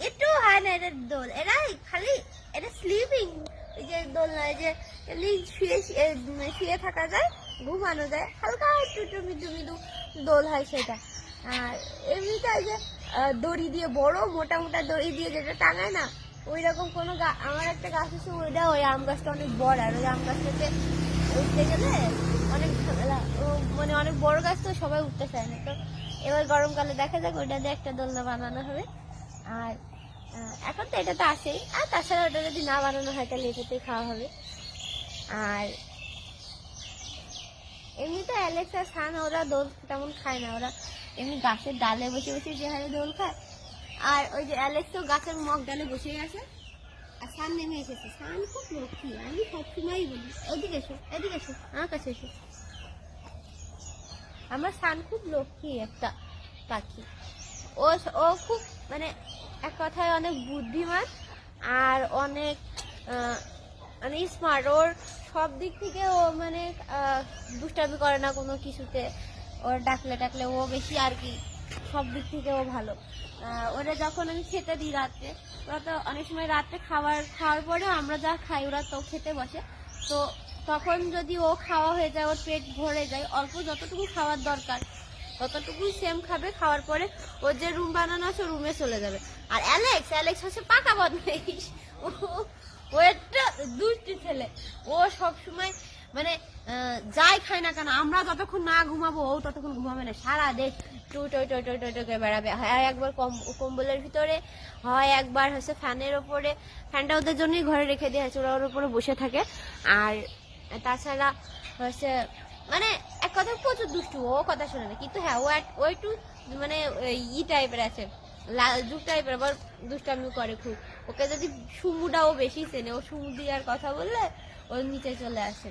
একটু হয় না এদের দোল, এরা খালি এটা স্লিপিং, এই যে দোল নয় যে এমনি শুয়ে থাকা যায়, ঘুমানো যায়, হালকা একটু একটু মৃদু মৃদু দোল হয় সেটা। আর এমনিতে ওই যে দড়ি দিয়ে বড় মোটা মোটা দড়ি দিয়ে যেটা টাঙায় না, ওই রকম কোনো আমার একটা গাছ আছে, ওইটা ওই আম গাছটা অনেক বড়, আর ওই আম গাছটাতে উঠতে গেলে অনেক ঝামেলা, মানে অনেক বড় গাছ তো সবাই উঠতে চায় না। তো এবার গরমকালে দেখা যাক ওইটা দিয়ে একটা দোলনা বানানো হবে। আর এখন তো এটা তো আসেই, আর তাছাড়া ওটা যদি না বানানো হয় তাহলে এটাতেই খাওয়া হবে। আর এমনিতে অ্যালেক্স আর সান ওরা দোল তেমন খায় না, ওরা এমনি গাছের ডালে বসে বসে যে হারে দোল খায়। আর ওই যে অ্যালেক্স তো গাছের মগ ডালে বসেই আছে, আর সান নেমে এসেছে। সান খুব লক্ষ্মী, আমি সবসময়ই বলি এদিকে এসো এদিকে এসো আমার কাছে এসো। আমার সান খুব লক্ষ্মী একটা পাখি, ও ও খুব মানে এক কথায় অনেক বুদ্ধিমান আর অনেক মানে স্মার্ট। ওর সব দিক থেকে ও মানে দুষ্টামি করে না কোনো কিছুতে, ওর ডাকলে টাকলে ও বেশি আর কি, সব দিক থেকে ও ভালো। ওরা যখন আমি খেতে দিই রাত্রে, ওরা তো অনেক সময় রাত্রে খাওয়ার পরে আমরা যা খাই ওরা তো খেতে বসে, তো তখন যদি ও খাওয়া হয়ে যায়, ওর পেট ভরে যায়, অল্প যতটুকু খাওয়ার দরকার ততটুকুই সেম খাবে, খাওয়ার পরে ওর যে রুম বানানো আছে রুমে চলে যাবে। আর অ্যালেক্স হচ্ছে পাকা বদমাইশ, ও একটা দুষ্টু ছেলে, ও সব সময় মানে যাই খায় না কেন, আমরা যতক্ষণ না ঘুমাবো ও ততক্ষণ ঘুমাবে না, সারা দেশ টুই টই টই টই টই টই করে বেড়াবে। হয় একবার কম্বলের ভিতরে, হয় একবার হচ্ছে ফ্যানের ওপরে, ফ্যানটা ওদের জন্যই ঘরে রেখে দিয়ে আছে, ওরা ওর উপরে বসে থাকে। আর তাছাড়া হচ্ছে মানে এক কথা প্রচুর দুষ্টু, ও কথা শোনে না, কিন্তু হ্যাঁ ও একটু মানে ই টাইপের আছে, লাজুক টাইপের, আবার দুষ্টামি করে খুব। ওকে যদি সুমুটাও বেশি চেনে, ও সুমু দিয়ে আর কথা বললে ওর নিচে চলে আসে।